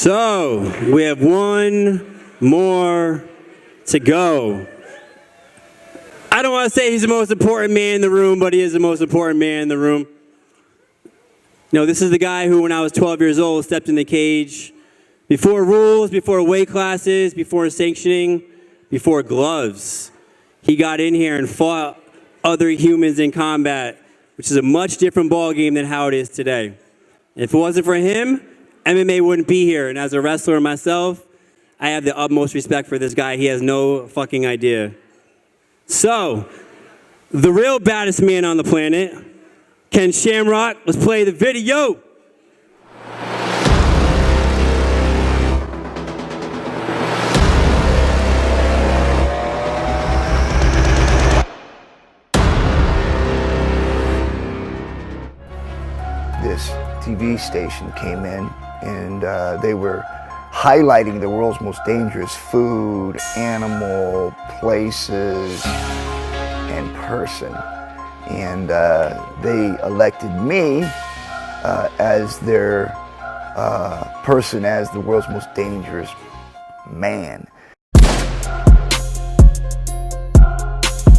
So, we have one more to go. I don't want to say he's the most important man in the room, but he is the most important man in the room. You know, this is the guy who, when I was 12 years old, stepped in the cage before rules, before weight classes, before sanctioning, before gloves. He got in here and fought other humans in combat, which is a much different ballgame than how it is today. If it wasn't for him, MMA wouldn't be here. And as a wrestler myself, I have the utmost respect for this guy. He has no fucking idea. So, the real baddest man on the planet, Ken Shamrock, let's play the video. This TV station came in and they were highlighting the world's most dangerous food, animal, places, and person. And they elected me as their person, as the world's most dangerous man.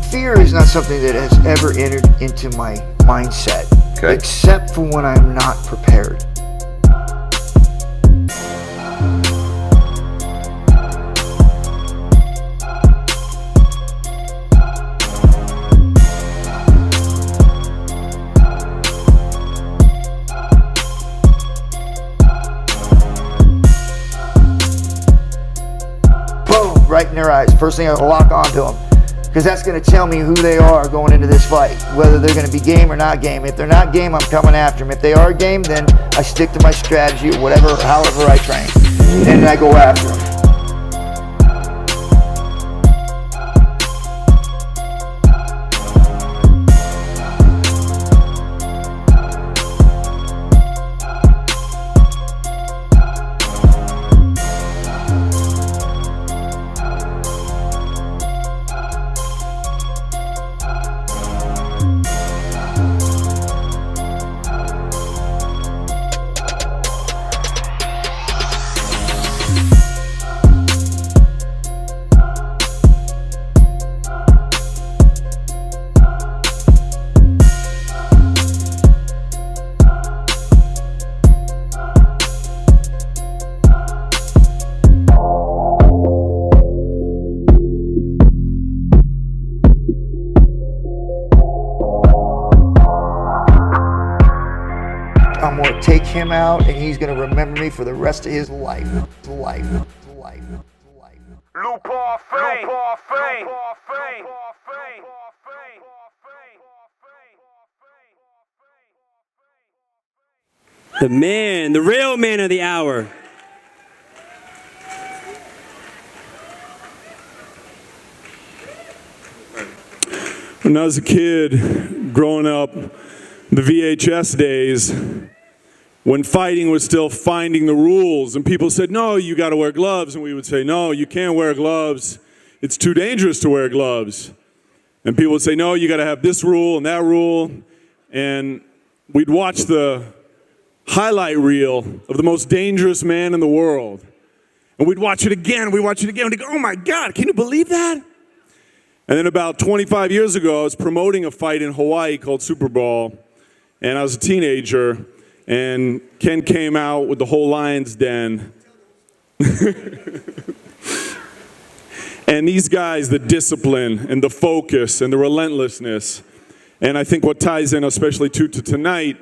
Fear is not something that has ever entered into my mindset, except for when I'm not prepared. Boom, right in their eyes. First thing, I'll lock onto them, because that's going to tell me who they are going into this fight, whether they're going to be game or not game. If they're not game, I'm coming after them. If they are game, then I stick to my strategy or whatever, however I train, and then I go after them. I'm going to take him out, and he's going to remember me for the rest of his life. The man, the real man of the hour. When I was a kid, growing up, the VHS days, when fighting was still finding the rules, and people said, no, you got to wear gloves, and we would say, no, you can't wear gloves. It's too dangerous to wear gloves. And people would say, no, you got to have this rule and that rule. And we'd watch the highlight reel of the most dangerous man in the world. And we'd watch it again, we'd go, oh my God, can you believe that? And then about 25 years ago, I was promoting a fight in Hawaii called Super Bowl, and I was a teenager, and Ken came out with the whole Lion's Den. And these guys, the discipline and the focus and the relentlessness, and I think what ties in especially to tonight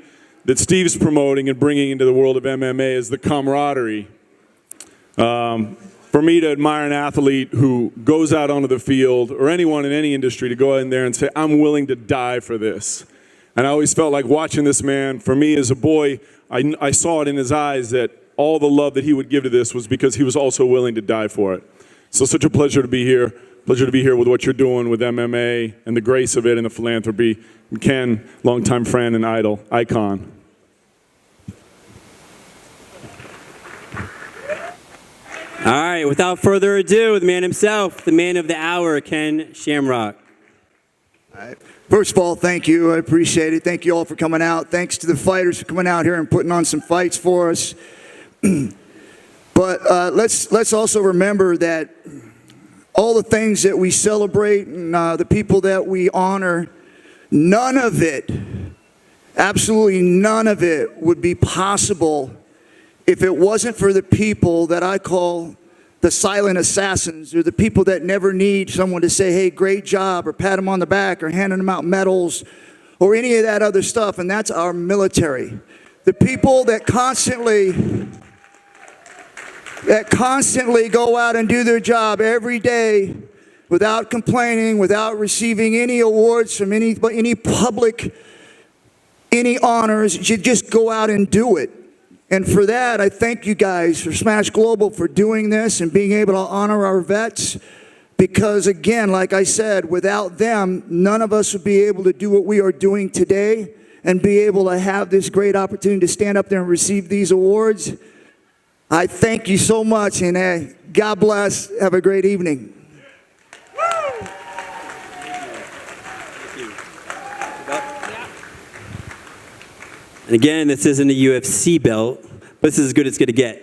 that Steve's promoting and bringing into the world of MMA is the camaraderie. For me to admire an athlete who goes out onto the field, or anyone in any industry, to go in there and say, I'm willing to die for this. And I always felt like watching this man, for me as a boy, I saw it in his eyes that all the love that he would give to this was because he was also willing to die for it. So such a pleasure to be here. Pleasure to be here with what you're doing with MMA and the grace of it and the philanthropy. Ken, longtime friend and idol, icon. All right, without further ado, the man himself, the man of the hour, Ken Shamrock. All right. First of all, thank you. I appreciate it. Thank you all for coming out. Thanks to the fighters for coming out here and putting on some fights for us. But let's also remember that all the things that we celebrate and the people that we honor, none of it, absolutely none of it would be possible if it wasn't for the people that I call the silent assassins, or the people that never need someone to say, hey, great job, or pat them on the back, or handing them out medals, or any of that other stuff, and that's our military. The people that constantly go out and do their job every day without complaining, without receiving any awards from any public, any honors. You just go out and do it. And for that, I thank you guys for Smash Global for doing this and being able to honor our vets. Because again, like I said, without them, none of us would be able to do what we are doing today and be able to have this great opportunity to stand up there and receive these awards. I thank you so much, and God bless. Have a great evening. And again, this isn't a UFC belt, but this is as good as it's going to get.